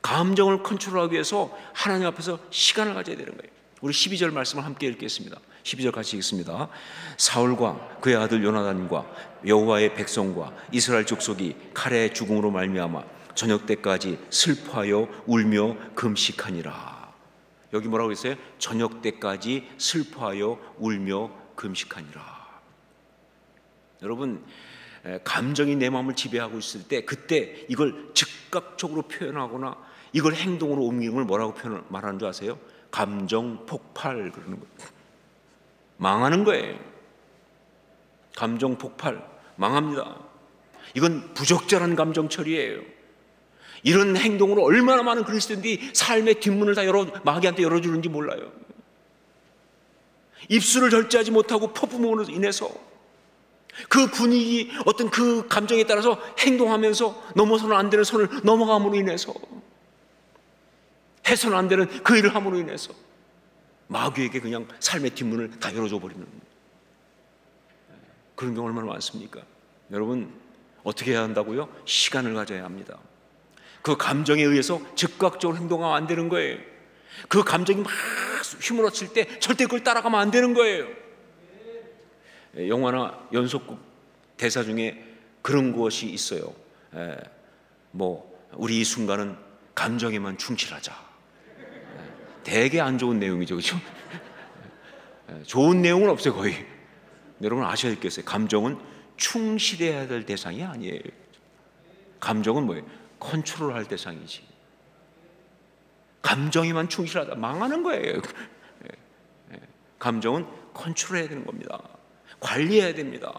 감정을 컨트롤하기 위해서 하나님 앞에서 시간을 가져야 되는 거예요. 우리 12절 말씀을 함께 읽겠습니다. 12절 같이 읽습니다. 사울과 그의 아들 요나단과 여호와의 백성과 이스라엘 족속이 칼의 죽음으로 말미암아 저녁 때까지 슬퍼하여 울며 금식하니라. 여기 뭐라고 했어요? 저녁 때까지 슬퍼하여 울며 금식하니라. 여러분, 감정이 내 마음을 지배하고 있을 때 그때 이걸 즉각적으로 표현하거나 이걸 행동으로 옮기는 걸 뭐라고 말하는 줄 아세요? 감정 폭발 그러는 거예요. 망하는 거예요. 감정 폭발, 망합니다. 이건 부적절한 감정 처리예요. 이런 행동으로 얼마나 많은 그리스도인들이 삶의 뒷문을 다 마귀한테 열어주는지 몰라요. 입술을 절제하지 못하고 퍼부음으로 인해서 그 분위기, 어떤 그 감정에 따라서 행동하면서 넘어서는 안 되는 선을 넘어감으로 인해서, 해서는 안 되는 그 일을 함으로 인해서 마귀에게 그냥 삶의 뒷문을 다 열어줘 버리는 그런 경우 얼마나 많습니까? 여러분, 어떻게 해야 한다고요? 시간을 가져야 합니다. 그 감정에 의해서 즉각적으로 행동하면 안 되는 거예요. 그 감정이 막 휘몰아칠 때 절대 그걸 따라가면 안 되는 거예요. 영화나 연속극 대사 중에 그런 것이 있어요. 우리 이 순간은 감정에만 충실하자. 되게 안 좋은 내용이죠, 그렇죠? 좋은 내용은 없어요, 거의. 여러분 아셔야 되겠어요. 감정은 충실해야 될 대상이 아니에요. 감정은 뭐예요? 컨트롤할 대상이지. 감정에만 충실하다 망하는 거예요. 감정은 컨트롤해야 되는 겁니다. 관리해야 됩니다.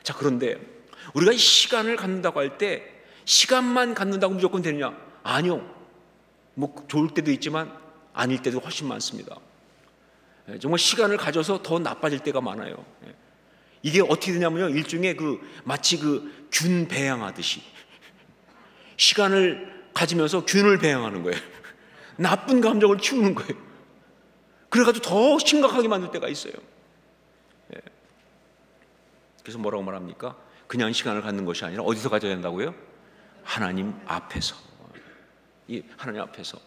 자, 그런데 우리가 시간을 갖는다고 할 때 시간만 갖는다고 무조건 되느냐? 아니요. 좋을 때도 있지만 아닐 때도 훨씬 많습니다. 정말 시간을 가져서 더 나빠질 때가 많아요. 이게 어떻게 되냐면요, 일종의 마치 균 배양하듯이 시간을 가지면서 균을 배양하는 거예요. 나쁜 감정을 키우는 거예요. 그래가지고 더 심각하게 만들 때가 있어요. 그래서 뭐라고 말합니까? 그냥 시간을 갖는 것이 아니라 어디서 가져야 된다고요? 하나님 앞에서. 이 하나님 앞에서.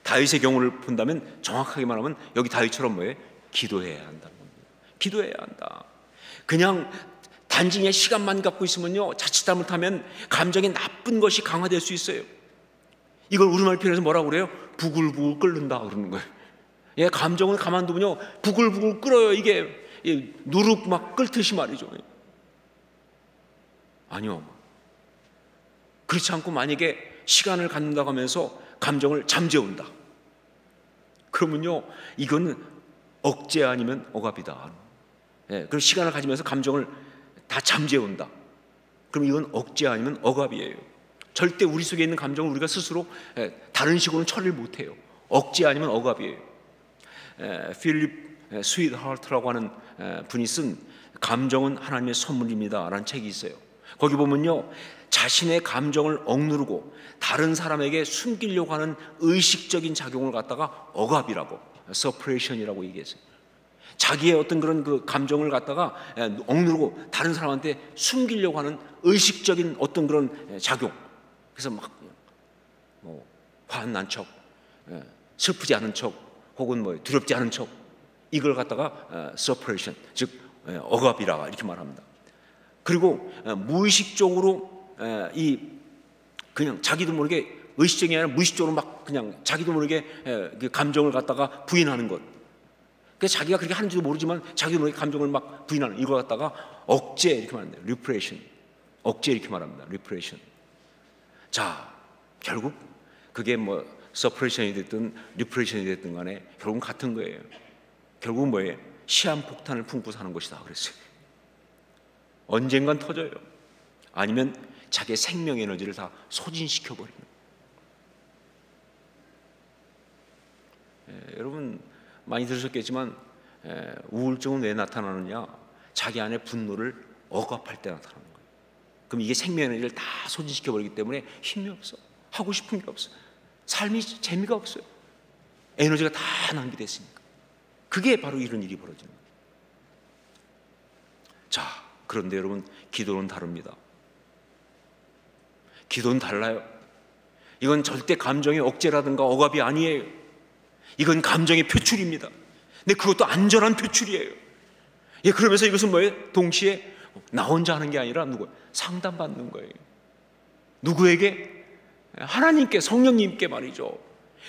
다윗의 경우를 본다면 정확하게 말하면 여기 다윗처럼 뭐예요? 기도해야 한다는 겁니다. 기도해야 한다. 그냥 단지 그냥 시간만 갖고 있으면요, 자칫 잘못하면 감정이 나쁜 것이 강화될 수 있어요. 이걸 우리말 표현해서 뭐라고 그래요? 부글부글 끓는다 그러는 거예요. 예, 감정을 가만두면요 부글부글 끓어요. 이게 누룩 막 끓듯이 말이죠. 아니요, 그렇지 않고 만약에 시간을 갖는다고 하면서 감정을 잠재운다, 그러면요 이건 억제 아니면 억압이다. 예, 그럼 시간을 가지면서 감정을 다 잠재운다, 그럼 이건 억제 아니면 억압이에요. 절대 우리 속에 있는 감정을 우리가 스스로 다른 식으로는 처리를 못해요. 억제 아니면 억압이에요. 필립 스윗하트라고 하는 분이 쓴 감정은 하나님의 선물입니다 라는 책이 있어요. 거기 보면요, 자신의 감정을 억누르고 다른 사람에게 숨기려고 하는 의식적인 작용을 갖다가 억압이라고, 서프레이션이라고 얘기했어요. 자기의 어떤 그런 그 감정을 갖다가 억누르고 다른 사람한테 숨기려고 하는 의식적인 어떤 그런 작용. 그래서 막 화 안 난 척, 슬프지 않은 척, 혹은 두렵지 않은 척, 이걸 갖다가 서퍼레이션, 즉 억압이라 이렇게 말합니다. 그리고 무의식적으로 그냥 자기도 모르게, 의식적이 아니라 무의식적으로 막 그냥 자기도 모르게 그 감정을 갖다가 부인하는 것. 그래서 자기가 그렇게 하는지도 모르지만 자기도 모르게 감정을 막 부인하는, 이걸 갖다가 억제 이렇게 말합니다. 리프레이션, 억제 이렇게 말합니다. 리프레이션. 자, 결국 그게 서프레이션이 됐든 리프레이션이 됐든 간에 결국은 같은 거예요. 결국은 뭐예요? 시한폭탄을 품고 사는 것이다 그랬어요. 언젠간 터져요. 아니면 자기의 생명 에너지를 다 소진시켜버리는. 여러분 많이 들으셨겠지만 우울증은 왜 나타나느냐? 자기 안에 분노를 억압할 때 나타나는 거예요. 그럼 이게 생명 에너지를 다 소진시켜버리기 때문에 힘이 없어. 하고 싶은 게 없어. 삶이 재미가 없어요. 에너지가 다 낭비됐으니까. 그게 바로 이런 일이 벌어지는 거예요. 자, 그런데 여러분, 기도는 다릅니다. 기도는 달라요. 이건 절대 감정의 억제라든가 억압이 아니에요. 이건 감정의 표출입니다. 근데 그것도 안전한 표출이에요. 예, 그러면서 이것은 뭐예요? 동시에 나 혼자 하는 게 아니라 상담받는 거예요. 누구에게? 하나님께, 성령님께 말이죠.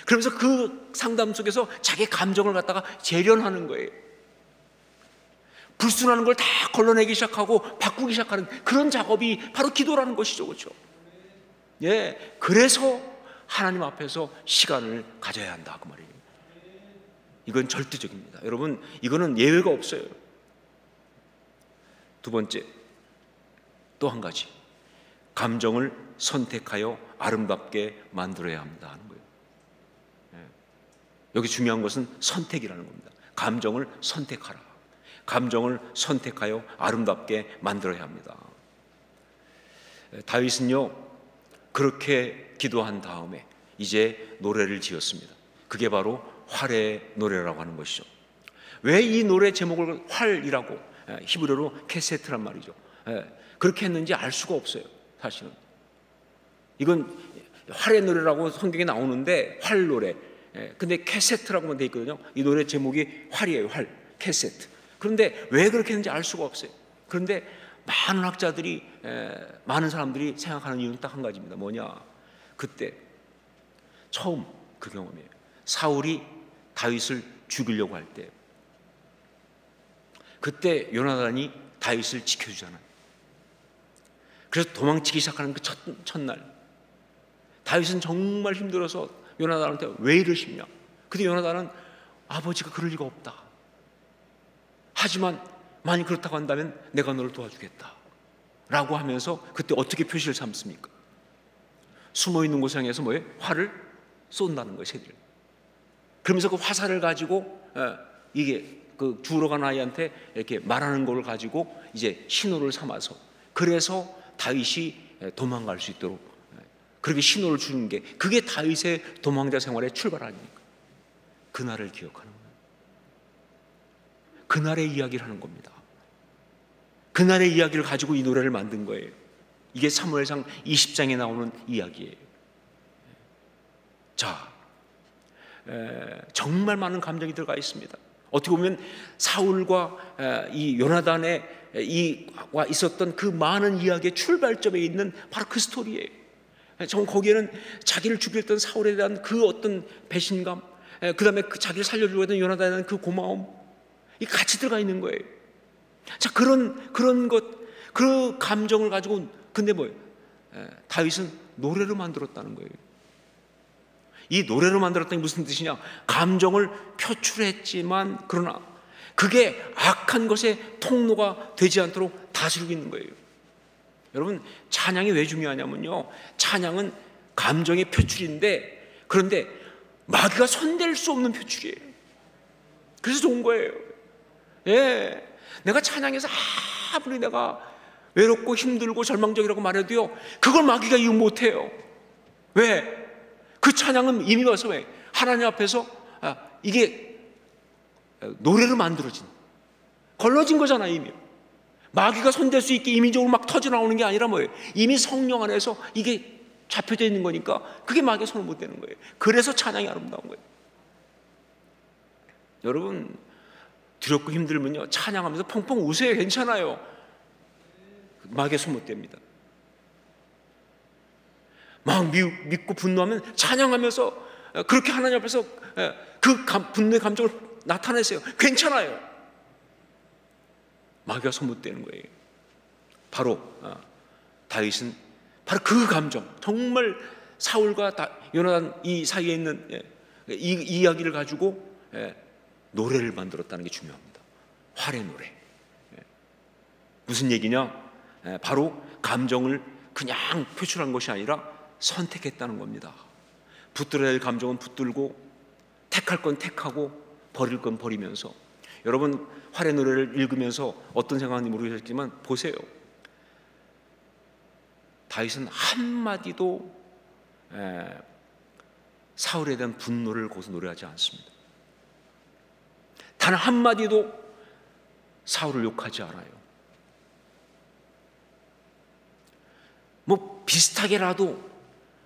그러면서 그 상담 속에서 자기 감정을 갖다가 재련하는 거예요. 불순하는 걸 다 걸러내기 시작하고 바꾸기 시작하는 그런 작업이 바로 기도라는 것이죠. 그렇죠? 예, 그래서 하나님 앞에서 시간을 가져야 한다 그 말이에요. 이건 절대적입니다. 여러분, 이거는 예외가 없어요. 두 번째, 또 한 가지, 감정을 선택하여 아름답게 만들어야 합니다 하는 거예요. 여기 중요한 것은 선택이라는 겁니다. 감정을 선택하라. 감정을 선택하여 아름답게 만들어야 합니다. 다윗은요, 그렇게 기도한 다음에 이제 노래를 지었습니다. 그게 바로 활의 노래라고 하는 것이죠. 왜 이 노래 제목을 활이라고, 히브리어로 캐세트란 말이죠, 그렇게 했는지 알 수가 없어요. 사실은 이건 활의 노래라고 성경에 나오는데 활 노래, 근데 캐세트라고만 돼 있거든요. 이 노래 제목이 활이에요. 활, 캐세트. 그런데 왜 그렇게 했는지 알 수가 없어요. 그런데 많은 학자들이, 많은 사람들이 생각하는 이유는 딱 한 가지입니다. 뭐냐? 그때 처음 그 경험이에요. 사울이 다윗을 죽이려고 할 때, 그때 요나단이 다윗을 지켜주잖아요. 그래서 도망치기 시작하는 그 첫날, 다윗은 정말 힘들어서 요나단한테 왜 이러시냐? 근데 요나단은 아버지가 그럴 리가 없다. 하지만 만약 그렇다고 한다면 내가 너를 도와주겠다 라고 하면서 그때 어떻게 표시를 삼습니까? 숨어있는 곳을 향해서 뭐예요? 활을 쏜다는 거예요. 새들. 그러면서 그 화살을 가지고 이게 그 주우러 간 아이한테 이렇게 말하는 걸 가지고 이제 신호를 삼아서, 그래서 다윗이 도망갈 수 있도록 그렇게 신호를 주는 게, 그게 다윗의 도망자 생활의 출발 아닙니까? 그날을 기억하는 거예요. 그날의 이야기를 하는 겁니다. 그날의 이야기를 가지고 이 노래를 만든 거예요. 이게 사무엘상 20장에 나오는 이야기예요. 자, 정말 많은 감정이 들어가 있습니다. 어떻게 보면 사울과 이 요나단의 와 있었던 그 많은 이야기의 출발점에 있는 바로 그 스토리예요. 정말 거기에는 자기를 죽였던 사울에 대한 그 어떤 배신감, 그 다음에 그 자기를 살려주려고 했던 요나단에 대한 그 고마움, 이 같이 들어가 있는 거예요. 자, 그런 것, 그 감정을 가지고, 근데 뭐예요? 다윗은 노래로 만들었다는 거예요. 이 노래로 만들었다는 게 무슨 뜻이냐? 감정을 표출했지만 그러나 그게 악한 것의 통로가 되지 않도록 다스리고 있는 거예요. 여러분, 찬양이 왜 중요하냐면요, 찬양은 감정의 표출인데, 그런데 마귀가 손댈 수 없는 표출이에요. 그래서 좋은 거예요. 예, 내가 찬양해서 아무리 내가 외롭고 힘들고 절망적이라고 말해도요, 그걸 마귀가 이용 못해요. 왜? 그 찬양은 이미 와서 왜? 하나님 앞에서 이게 노래로 만들어진, 걸러진 거잖아요. 이미 마귀가 손댈 수 있게 임의적으로 막 터져 나오는 게 아니라 뭐예요? 이미 성령 안에서 이게 잡혀져 있는 거니까 그게 마귀가 손을 못 대는 거예요. 그래서 찬양이 아름다운 거예요. 여러분, 두렵고 힘들면요, 찬양하면서 펑펑 우세요. 괜찮아요. 마귀가 손 못 댑니다. 막 믿고 분노하면 찬양하면서 그렇게 하나님 앞에서 그 분노의 감정을 나타내세요. 괜찮아요. 마귀가 손 못 대는 거예요. 바로 다윗은 바로 그 감정, 정말 사울과 요나단 이 사이에 있는 이 이야기를 가지고 노래를 만들었다는 게 중요합니다. 활의 노래. 무슨 얘기냐? 바로 감정을 그냥 표출한 것이 아니라 선택했다는 겁니다. 붙들어야 할 감정은 붙들고, 택할 건 택하고, 버릴 건 버리면서. 여러분, 활의 노래를 읽으면서 어떤 생각인지 모르겠지만 보세요. 다윗은 한마디도 사울에 대한 분노를 거기서 노래하지 않습니다. 단 한마디도 사울을 욕하지 않아요. 뭐 비슷하게라도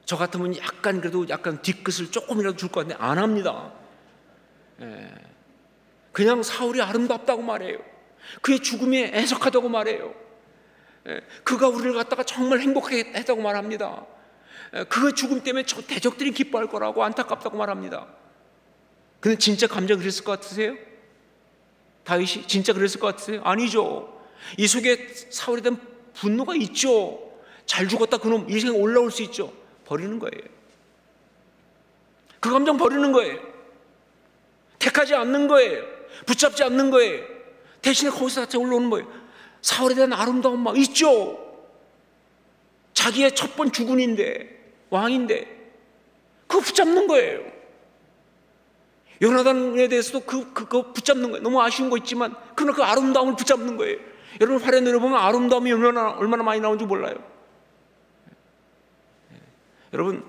저 같으면 약간 그래도 약간 뒤끝을 조금이라도 줄 것 같은데 안 합니다. 그냥 사울이 아름답다고 말해요. 그의 죽음이 애석하다고 말해요. 그가 우리를 갖다가 정말 행복하게 했다고 말합니다. 그의 죽음 때문에 저 대적들이 기뻐할 거라고, 안타깝다고 말합니다. 근데 진짜 감정이 그랬을 것 같으세요? 다윗이 진짜 그랬을 것 같으세요? 아니죠. 이 속에 사울에 대한 분노가 있죠. 잘 죽었다 그놈, 이 생각 올라올 수 있죠. 버리는 거예요. 그 감정 버리는 거예요. 택하지 않는 거예요. 붙잡지 않는 거예요. 대신에 거기서 자체 올라오는 거예요. 사울에 대한 아름다운 마음 있죠. 자기의 첫 번 주군인데, 왕인데 그거 붙잡는 거예요. 요나단에 대해서도 그거 붙잡는 거예요. 너무 아쉬운 거 있지만 그러나 그 아름다움을 붙잡는 거예요. 여러분, 활에 내려보면 아름다움이 얼마나 많이 나오는지 몰라요. 여러분,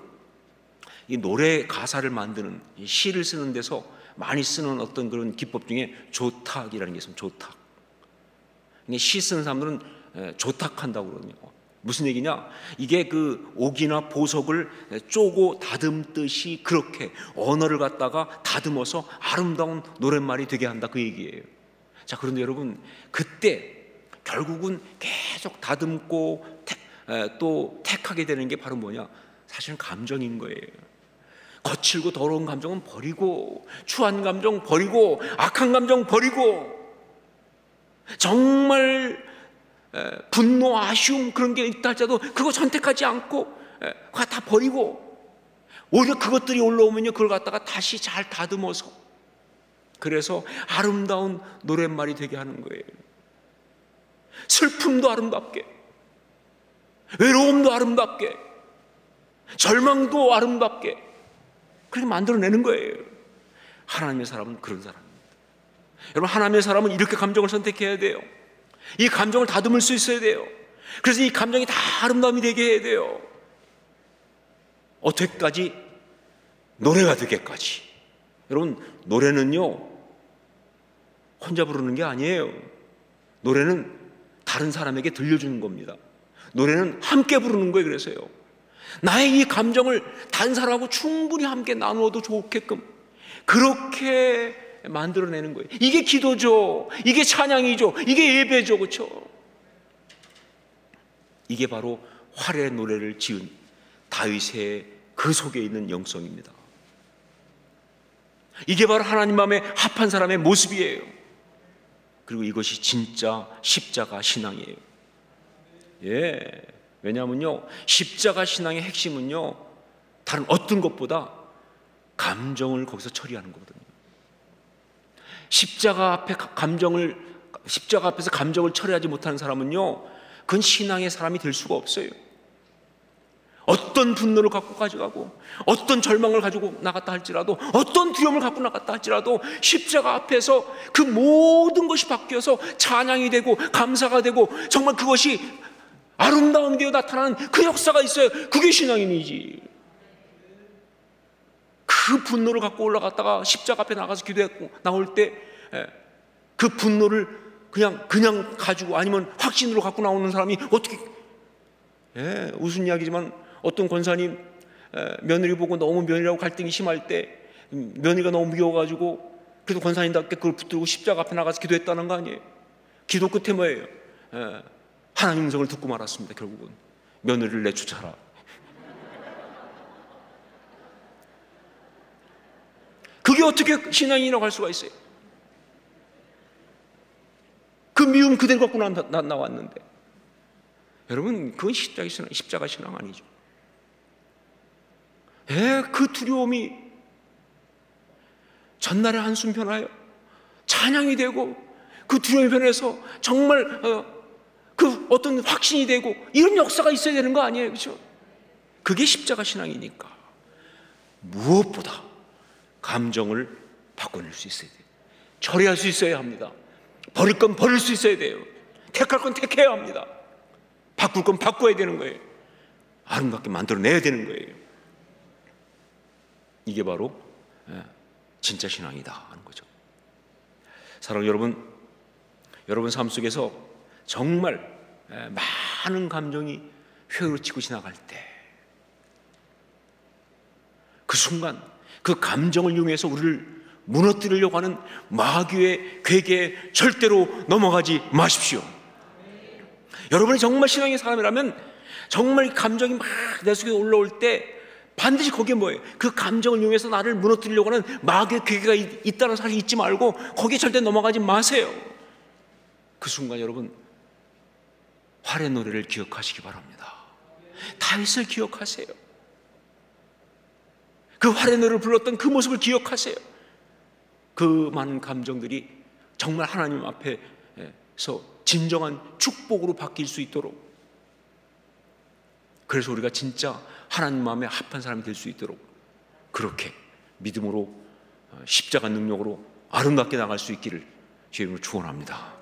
이 노래 가사를 만드는, 이 시를 쓰는 데서 많이 쓰는 어떤 그런 기법 중에 조탁이라는 게 있습니다. 조탁. 시 쓰는 사람들은 조탁한다고 그러거든요. 무슨 얘기냐? 이게 그 옥이나 보석을 쪼고 다듬듯이 그렇게 언어를 갖다가 다듬어서 아름다운 노랫말이 되게 한다, 그 얘기예요. 자, 그런데 여러분, 그때 결국은 계속 다듬고 또 택하게 되는 게 바로 뭐냐? 사실은 감정인 거예요. 거칠고 더러운 감정은 버리고, 추한 감정 버리고, 악한 감정 버리고, 정말 분노, 아쉬움 그런 게 있다 할지라도 그거 선택하지 않고 그거 다 버리고, 오히려 그것들이 올라오면요, 그걸 갖다가 다시 잘 다듬어서, 그래서 아름다운 노랫말이 되게 하는 거예요. 슬픔도 아름답게, 외로움도 아름답게, 절망도 아름답게 그렇게 만들어내는 거예요. 하나님의 사람은 그런 사람입니다. 여러분, 하나님의 사람은 이렇게 감정을 선택해야 돼요. 이 감정을 다듬을 수 있어야 돼요. 그래서 이 감정이 다 아름다움이 되게 해야 돼요. 어떻게까지? 노래가 되게까지. 여러분, 노래는요 혼자 부르는 게 아니에요. 노래는 다른 사람에게 들려주는 겁니다. 노래는 함께 부르는 거예요. 그래서요, 나의 이 감정을 다른 사람하고 충분히 함께 나누어도 좋게끔 그렇게 만들어내는 거예요. 이게 기도죠. 이게 찬양이죠. 이게 예배죠. 그렇죠? 이게 바로 활의 노래를 지은 다윗의 그 속에 있는 영성입니다. 이게 바로 하나님 마음에 합한 사람의 모습이에요. 그리고 이것이 진짜 십자가 신앙이에요. 예, 왜냐하면요, 십자가 신앙의 핵심은요, 다른 어떤 것보다 감정을 거기서 처리하는 거거든요. 십자가 앞에서 감정을 처리하지 못하는 사람은요, 그건 신앙의 사람이 될 수가 없어요. 어떤 분노를 갖고 가져가고, 어떤 절망을 가지고 나갔다 할지라도, 어떤 두려움을 갖고 나갔다 할지라도 십자가 앞에서 그 모든 것이 바뀌어서 찬양이 되고 감사가 되고 정말 그것이 아름다움이 되어 나타나는 그 역사가 있어요. 그게 신앙인이지. 그 분노를 갖고 올라갔다가 십자가 앞에 나가서 기도했고 나올 때 그 분노를 그냥 가지고, 아니면 확신으로 갖고 나오는 사람이 어떻게, 웃은 이야기지만 어떤 권사님 며느리 보고 너무 며느리하고 갈등이 심할 때 며느리가 너무 미워가지고 그래도 권사님답게 그걸 붙들고 십자가 앞에 나가서 기도했다는 거 아니에요. 기도 끝에 뭐예요? 하나님 음성을 듣고 말았습니다. 결국은 며느리를 내쫓아라. 그게 어떻게 신앙인이라고 할 수가 있어요? 그 미움 그대로 갖고 나왔는데, 여러분, 그건 십자가 신앙 아니죠. 그 두려움이 전날에 한숨 변하여 찬양이 되고, 그 두려움이 변해서 정말 그 어떤 확신이 되고, 이런 역사가 있어야 되는 거 아니에요, 그렇죠? 그게 십자가 신앙이니까 무엇보다 감정을 바꿔낼 수 있어야 돼요. 처리할 수 있어야 합니다. 버릴 건 버릴 수 있어야 돼요. 택할 건 택해야 합니다. 바꿀 건 바꿔야 되는 거예요. 아름답게 만들어내야 되는 거예요. 이게 바로 진짜 신앙이다 하는 거죠. 사랑하는 여러분, 여러분 삶 속에서 정말 많은 감정이 휘어치고 지나갈 때, 그 순간 그 감정을 이용해서 우리를 무너뜨리려고 하는 마귀의 괴계에 절대로 넘어가지 마십시오. 여러분이 정말 신앙의 사람이라면 정말 감정이 막 내 속에 올라올 때 반드시 거기에 뭐예요? 그 감정을 이용해서 나를 무너뜨리려고 하는 마귀의 괴계가 있다는 사실 잊지 말고 거기에 절대 넘어가지 마세요. 그 순간 여러분, 활의 노래를 기억하시기 바랍니다. 다윗을 기억하세요. 그 활의 노래를 불렀던 그 모습을 기억하세요. 그 많은 감정들이 정말 하나님 앞에서 진정한 축복으로 바뀔 수 있도록, 그래서 우리가 진짜 하나님 마음에 합한 사람이 될 수 있도록 그렇게 믿음으로 십자가 능력으로 아름답게 나갈 수 있기를 주의 이름으로 축원합니다.